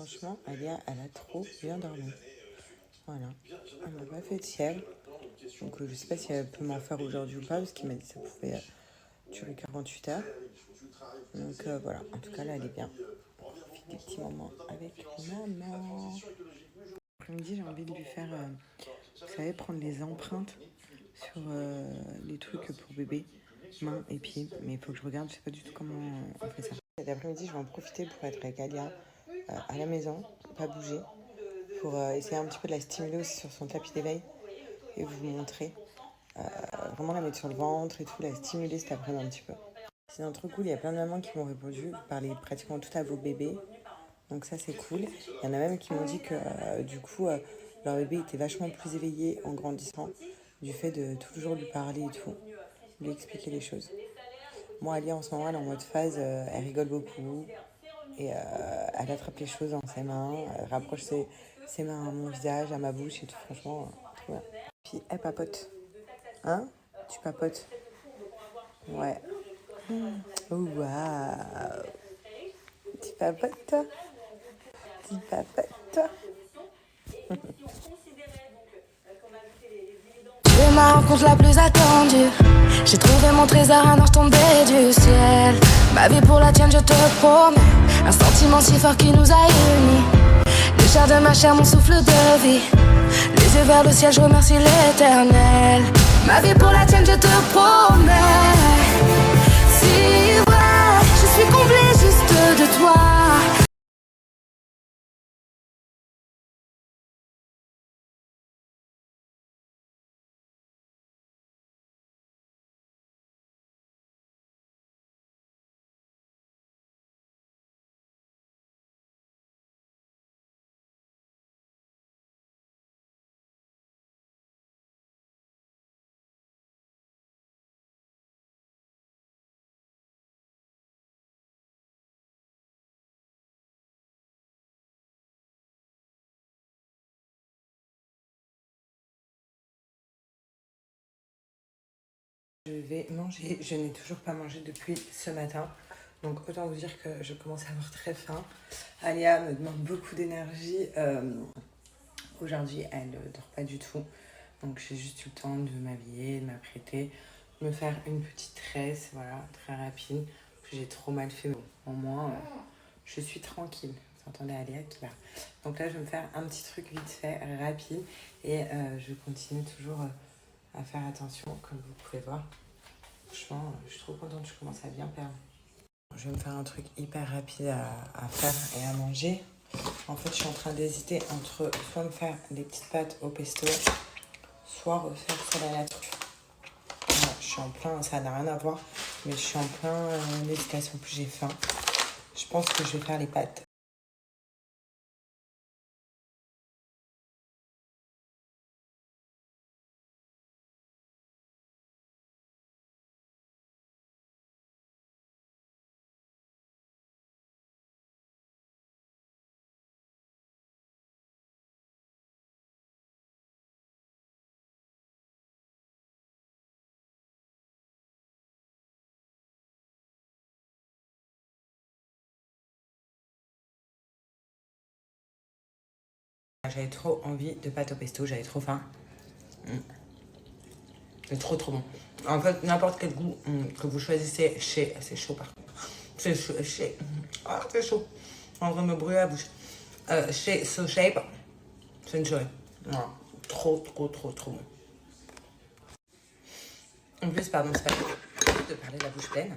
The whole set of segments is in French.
Franchement, Alia, elle a trop bien dormi. Voilà. Elle m'a pas fait de fièvre. Donc je sais pas si elle peut m'en faire aujourd'hui ou pas, parce qu'il m'a dit que ça pouvait durer 48 heures. Donc voilà, en tout cas là, elle est bien. On profite des petits moments avec maman. Après-midi, j'ai envie de lui faire, vous savez, prendre les empreintes sur les trucs pour bébé, mains et pieds. Mais il faut que je regarde, je sais pas du tout comment on fait ça. Cet après-midi, je vais en profiter pour être avec Alia à la maison, pas bouger, pour essayer un petit peu de la stimuler aussi sur son tapis d'éveil et vous montrer. Vraiment la mettre sur le ventre et tout, la stimuler cet après-midi un petit peu. Sinon, trop cool, il y a plein de mamans qui m'ont répondu, vous parlez pratiquement tout à vos bébés. Donc ça, c'est cool. Il y en a même qui m'ont dit que du coup, leur bébé était vachement plus éveillé en grandissant, du fait de toujours lui parler et tout, lui expliquer les choses. Moi, Alia, en ce moment, elle est en mode phase, elle rigole beaucoup et elle attrape les choses dans ses mains, elle rapproche ses mains à mon visage, à ma bouche et tout, franchement, trop bien. Puis, elle papote. Hein? Tu papotes? Ouais. Waouh! Tu papotes, toi? Tu papotes, toi? C'est ma rencontre la plus attendue. J'ai trouvé mon trésor, un ange tombé du ciel. Ma vie pour la tienne, je te promets. Un sentiment si fort qui nous a unis. Les chairs de ma chair, mon souffle de vie. Les yeux vers le ciel, je remercie l'éternel. Ma vie pour la tienne, je te promets. Si ouais, je suis comblée juste de toi. Je vais manger, je n'ai toujours pas mangé depuis ce matin. Donc autant vous dire que je commence à avoir très faim. Alia me demande beaucoup d'énergie. Aujourd'hui, elle ne dort pas du tout. Donc j'ai juste eu le temps de m'habiller, de m'apprêter, de me faire une petite tresse, voilà, très rapide. J'ai trop mal fait, mais bon, au moins, je suis tranquille. Vous entendez Alia qui va. Donc là, je vais me faire un petit truc vite fait, rapide. Et je continue toujours à faire attention, comme vous pouvez voir. Franchement, je suis trop contente, je commence à bien perdre. Je vais me faire un truc hyper rapide à faire et à manger. En fait, je suis en train d'hésiter entre soit me faire des petites pâtes au pesto, soit refaire celle à la truffe. Voilà, je suis en plein, ça n'a rien à voir, mais je suis en plein hésitation, plus j'ai faim. Je pense que je vais faire les pâtes. J'avais trop envie de pâtes au pesto, j'avais trop faim. C'est trop trop bon. En fait, n'importe quel goût que vous choisissez chez... C'est chaud par contre. C'est chaud. Ah, c'est chaud. En train de me brûler la bouche. Chez So Shape, c'est une joie. Voilà. Trop trop trop trop bon. En plus, pardon, c'est pas de parler de la bouche pleine.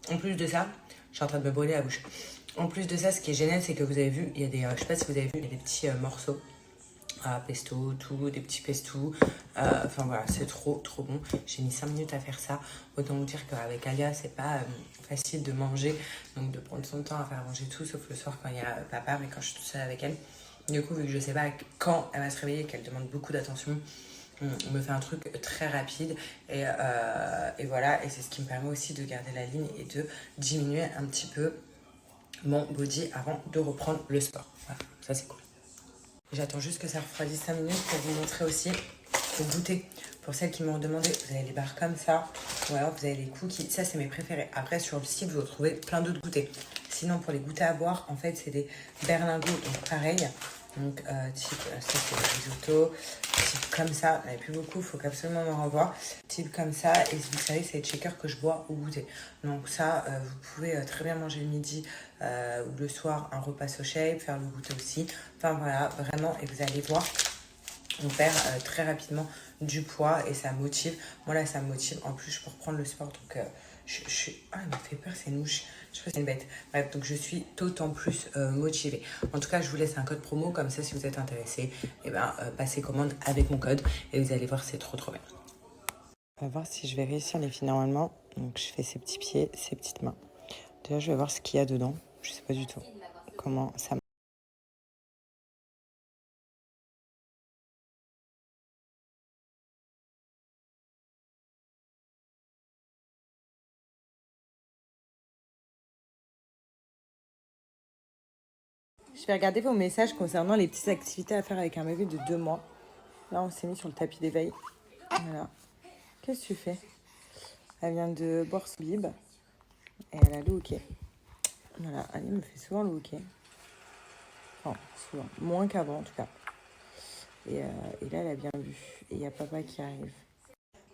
En plus de ça, je suis en train de me brûler la bouche. En plus de ça, ce qui est génial, c'est que vous avez vu, il y a des, je sais pas si vous avez vu, il y a des petits morceaux. Pesto, tout, des petits pestos. Enfin voilà, c'est trop trop bon. J'ai mis 5 minutes à faire ça. Autant vous dire qu'avec Alia, c'est pas facile de manger. Donc de prendre son temps à faire manger tout, sauf le soir quand il y a papa, mais quand je suis toute seule avec elle. Du coup, vu que je sais pas quand elle va se réveiller, qu'elle demande beaucoup d'attention, on me fait un truc très rapide. Et voilà, et c'est ce qui me permet aussi de garder la ligne et de diminuer un petit peu mon body avant de reprendre le sport. Voilà, ça c'est cool. J'attends juste que ça refroidisse 5 minutes pour vous montrer aussi le goûter. Pour celles qui m'ont demandé, vous avez les barres comme ça, ou alors vous avez les cookies. Ça, c'est mes préférés. Après, sur le site, vous retrouvez plein d'autres goûters. Sinon, pour les goûters à boire, en fait, c'est des berlingots, donc pareil. Donc, type, ça c'est le risotto, type comme ça, il n'y en a plus beaucoup, il faut qu'absolument m'en revoir. Type comme ça, et vous savez, c'est les shakers que je bois au goûter. Donc ça, vous pouvez très bien manger le midi ou le soir un repas so shape, faire le goûter aussi. Enfin voilà, vraiment, et vous allez voir, on perd très rapidement du poids et ça motive. Moi là, ça me motive. En plus, je peux reprendre le sport, donc je suis... Ah, il m'a fait peur, c'est une mouche. Je sais pas si c'est une bête. Bref, donc je suis d'autant plus motivée. En tout cas, je vous laisse un code promo. Comme ça, si vous êtes intéressé, eh ben, passez commande avec mon code. Et vous allez voir, c'est trop trop bien. On va voir si je vais réussir les filles normalement. Donc je fais ces petits pieds, ces petites mains. Déjà, je vais voir ce qu'il y a dedans. Je sais pas du tout comment ça marche. Je vais regarder vos messages concernant les petites activités à faire avec un bébé de 2 mois. Là, on s'est mis sur le tapis d'éveil. Voilà. Qu'est-ce que tu fais? Elle vient de boire son bib et elle a le hockey. Voilà, Annie me fait souvent le hockey. Enfin, souvent. Moins qu'avant, en tout cas. Et là, elle a bien bu. Et il y a papa qui arrive.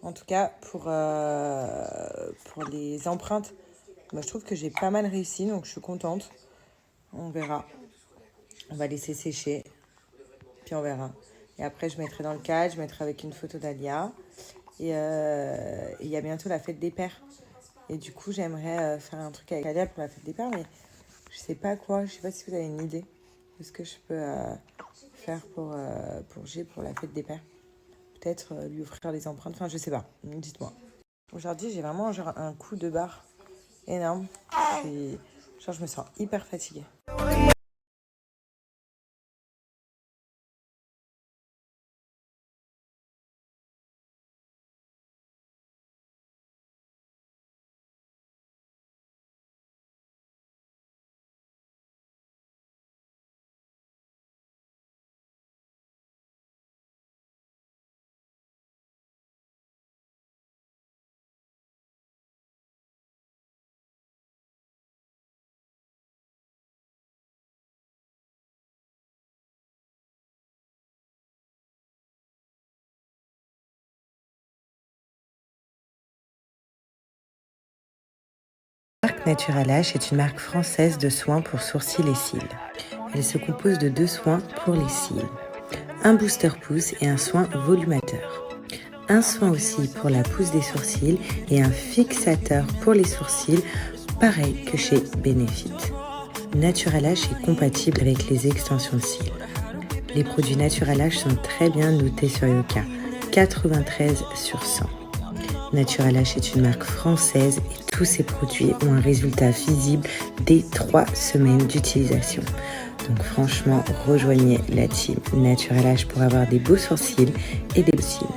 En tout cas, pour les empreintes, moi, je trouve que j'ai pas mal réussi, donc je suis contente. On verra. On va laisser sécher, puis on verra. Et après, je mettrai dans le cadre, je mettrai avec une photo d'Alia. Et il y a bientôt la fête des pères. Et du coup, j'aimerais faire un truc avec Alia pour la fête des pères, mais je sais pas quoi. Je sais pas si vous avez une idée de ce que je peux faire pour G pour la fête des pères. Peut-être lui offrir les empreintes. Enfin, je sais pas. Dites-moi. Aujourd'hui, j'ai vraiment genre un coup de barre énorme. Je me sens hyper fatiguée. La marque Natural Lash est une marque française de soins pour sourcils et cils. Elle se compose de 2 soins pour les cils, un booster pousse et un soin volumateur. Un soin aussi pour la pousse des sourcils et un fixateur pour les sourcils, pareil que chez Benefit. Natural Lash est compatible avec les extensions de cils. Les produits Natural Lash sont très bien notés sur Yoka, 93 sur 100. Natural Lash est une marque française et tous ses produits ont un résultat visible dès 3 semaines d'utilisation. Donc franchement, rejoignez la team Natural Lash pour avoir des beaux sourcils et des beaux cils.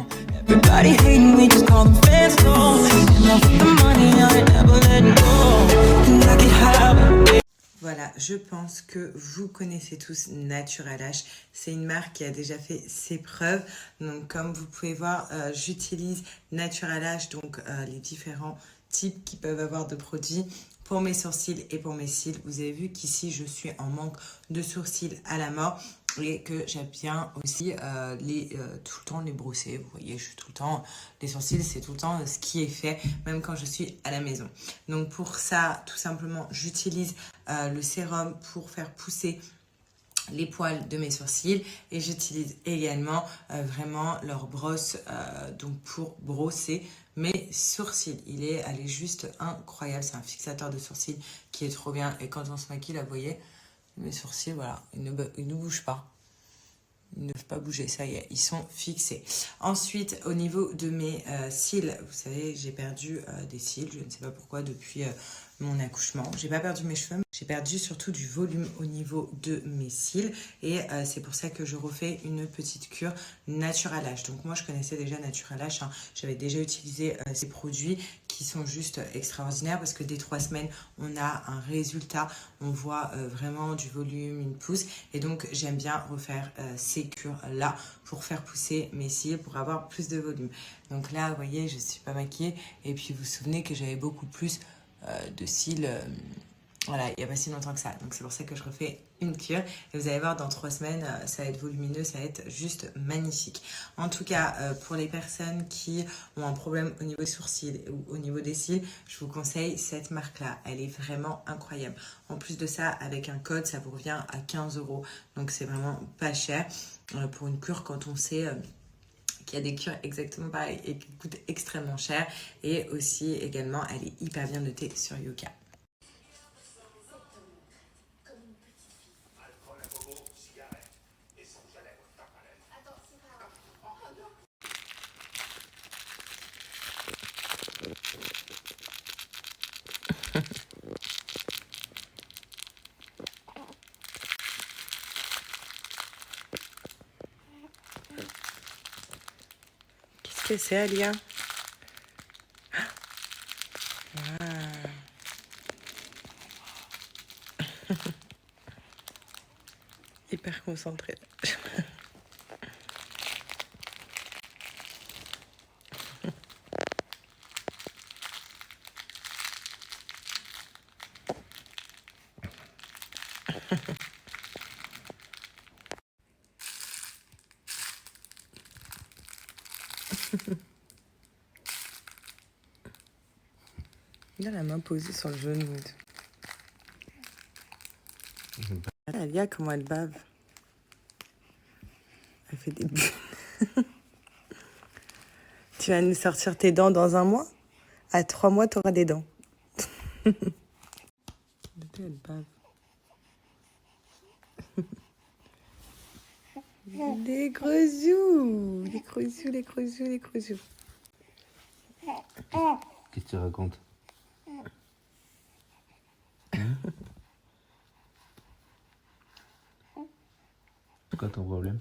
Voilà, je pense que vous connaissez tous Natural Lash. C'est une marque qui a déjà fait ses preuves. Donc, comme vous pouvez voir, j'utilise Natural Lash, donc les différents types qui peuvent avoir de produits pour mes sourcils et pour mes cils. Vous avez vu qu'ici, je suis en manque de sourcils à la mort et que j'aime bien aussi tout le temps les brosser. Vous voyez, je suis tout le temps, les sourcils, c'est tout le temps ce qui est fait, même quand je suis à la maison. Donc pour ça, tout simplement, j'utilise le sérum pour faire pousser les poils de mes sourcils et j'utilise également vraiment leur brosse donc pour brosser mes sourcils. Il est juste incroyable, c'est un fixateur de sourcils qui est trop bien et quand on se maquille là vous voyez mes sourcils voilà ils ne bougent pas. Ils ne peuvent pas bouger, ça y est, ils sont fixés. Ensuite, au niveau de mes cils, vous savez, j'ai perdu des cils, je ne sais pas pourquoi, depuis mon accouchement. J'ai pas perdu mes cheveux, j'ai perdu surtout du volume au niveau de mes cils. Et c'est pour ça que je refais une petite cure Natural Lash. Donc moi, je connaissais déjà Natural Lash, hein. J'avais déjà utilisé ces produits qui sont juste extraordinaires parce que dès 3 semaines, on a un résultat. On voit vraiment du volume, une pousse. Et donc, j'aime bien refaire ces cures-là pour faire pousser mes cils, pour avoir plus de volume. Donc là, vous voyez, je ne suis pas maquillée. Et puis, vous vous souvenez que j'avais beaucoup plus de cils Voilà, il n'y a pas si longtemps que ça. Donc c'est pour ça que je refais une cure. Et vous allez voir, dans 3 semaines, ça va être volumineux, ça va être juste magnifique. En tout cas, pour les personnes qui ont un problème au niveau des sourcils ou au niveau des cils, je vous conseille cette marque-là. Elle est vraiment incroyable. En plus de ça, avec un code, ça vous revient à 15 €. Donc c'est vraiment pas cher pour une cure quand on sait... qu'il y a des cures exactement pareilles et qui coûtent extrêmement cher. Et aussi, également, elle est hyper bien notée sur Yuka. Qu'est-ce que c'est, Alia? Hyper concentrée. Il a la main posée sur le genou. Alia, comment elle bave. Elle fait des bulles. Tu vas nous sortir tes dents dans 1 mois? À 3 mois, tu auras des dents. Elle bave. Les gros zoos. Les gros zoos, les gros zoos, les gros zoos. Qu'est-ce que tu racontes? C'est quoi ton problème?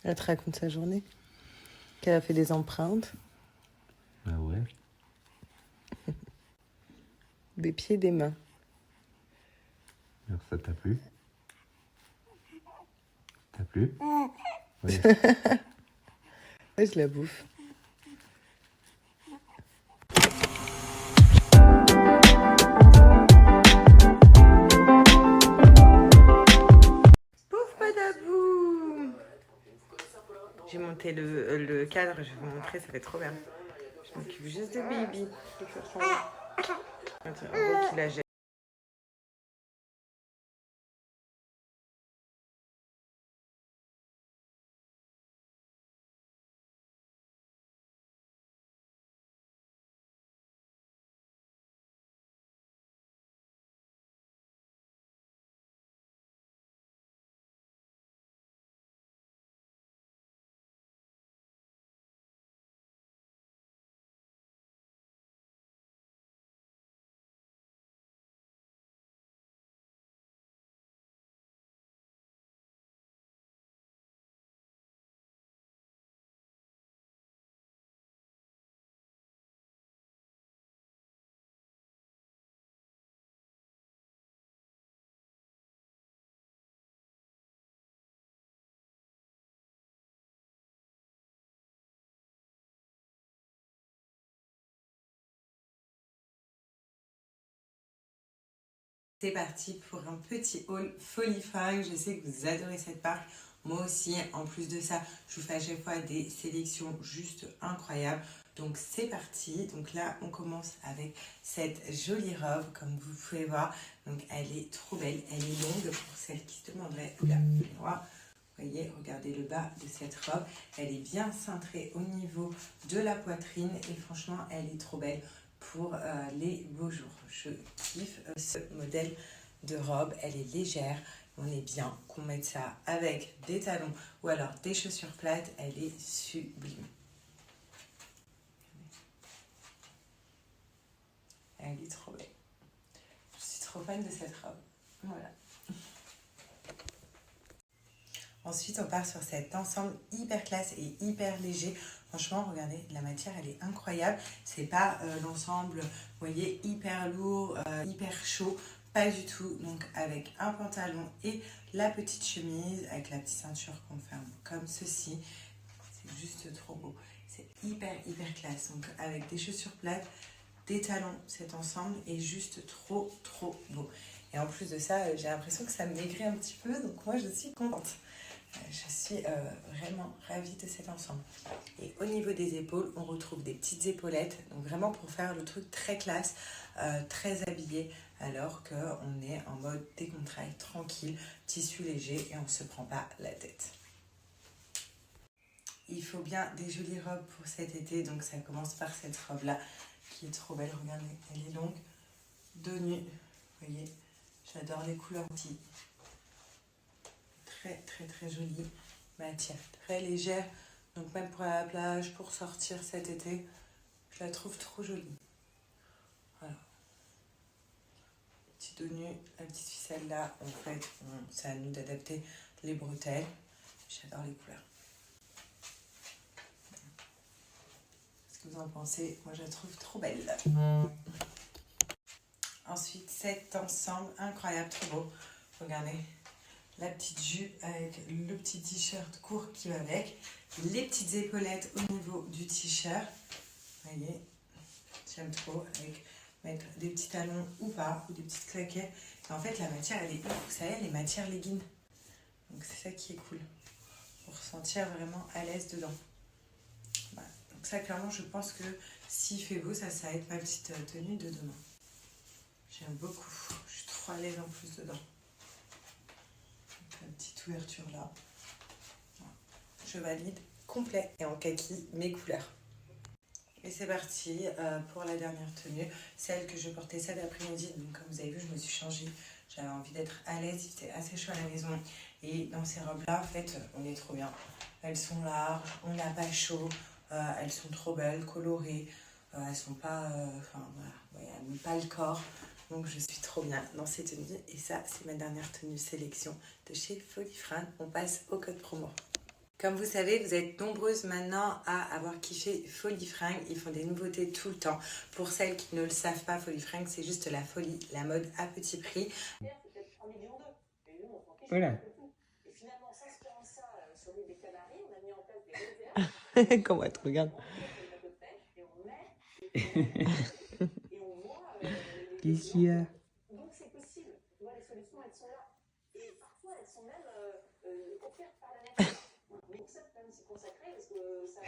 Elle te raconte sa journée. Qu'elle a fait des empreintes. Ah ouais? Des pieds, des mains. Alors ça t'a plu? T'as plu? Oui. Ouais, je la bouffe. Pouf badabou. J'ai monté le cadre, je vais vous montrer, ça fait trop bien. Je m'occupe juste de Baby. Attends, en gros, qu'il la jette. C'est parti pour un petit haul folie fringues. Je sais que vous adorez cette marque. Moi aussi, en plus de ça, je vous fais à chaque fois des sélections juste incroyables. Donc c'est parti. Donc là, on commence avec cette jolie robe, comme vous pouvez voir. Donc elle est trop belle. Elle est longue pour celles qui se demanderaient. Oula, vous voyez, regardez le bas de cette robe. Elle est bien cintrée au niveau de la poitrine. Et franchement, elle est trop belle pour les beaux jours. Je kiffe ce modèle de robe. Elle est légère. On est bien qu'on mette ça avec des talons ou alors des chaussures plates. Elle est sublime. Elle est trop belle. Je suis trop fan de cette robe. Voilà. Ensuite, on part sur cet ensemble hyper classe et hyper léger. Franchement, regardez, la matière, elle est incroyable. C'est pas l'ensemble, vous voyez, hyper lourd, hyper chaud. Pas du tout. Donc, avec un pantalon et la petite chemise, avec la petite ceinture qu'on ferme comme ceci. C'est juste trop beau. C'est hyper, hyper classe. Donc, avec des chaussures plates, des talons. Cet ensemble est juste trop beau. Et en plus de ça, j'ai l'impression que ça me maigrit un petit peu, donc moi je suis contente. Je suis vraiment ravie de cet ensemble. Et au niveau des épaules, on retrouve des petites épaulettes, donc vraiment pour faire le truc très classe, très habillé, alors qu'on est en mode décontracté, tranquille, tissu léger et on ne se prend pas la tête. Il faut bien des jolies robes pour cet été, donc ça commence par cette robe-là qui est trop belle. Regardez, elle est longue, dos nu, vous voyez, j'adore les couleurs aussi. Très jolie matière, très légère, donc même pour aller à la plage, pour sortir cet été, je la trouve trop jolie. Voilà. Petit dos nu, la petite ficelle là, en fait, c'est à nous d'adapter les bretelles. J'adore les couleurs. Qu'est-ce que vous en pensez? Moi, je la trouve trop belle. Ensuite, cet ensemble incroyable, trop beau. Regardez. La petite jupe avec le petit t-shirt court qui va avec, les petites épaulettes au niveau du t-shirt, vous voyez, j'aime trop, avec mettre des petits talons ou pas, ou des petites claquettes. Et en fait, la matière, elle est, vous savez, les matières leggings. Donc c'est ça qui est cool, pour se sentir vraiment à l'aise dedans. Voilà. Donc ça, clairement, je pense que s'il fait beau, ça va être ma petite tenue de demain. J'aime beaucoup, je suis trop à l'aise en plus dedans. Une petite ouverture là. Je valide complet et en kaki mes couleurs. Et c'est parti pour la dernière tenue, celle que je portais cet après-midi. Donc comme vous avez vu, je me suis changée. J'avais envie d'être à l'aise, il était assez chaud à la maison. Et dans ces robes-là, en fait, on est trop bien. Elles sont larges, on n'a pas chaud, elles sont trop belles, colorées. Elles sont pas, voilà, elles n'ont pas le corps. Donc je suis trop bien dans ces tenues. Et ça, c'est ma dernière tenue sélection de chez Folifringue. On passe au code promo. Comme vous savez, vous êtes nombreuses maintenant à avoir kiffé Folifringue. Ils font des nouveautés tout le temps. Pour celles qui ne le savent pas, Folifringue, c'est juste la folie, la mode à petit prix. Voilà. Comment elle te regarde? Qu'est-ce qu'il y a? Donc c'est possible. Tu vois, les solutions, elles sont là. Et parfois, elles sont même offertes par la nature. Donc ça, quand même, c'est consacré parce que ça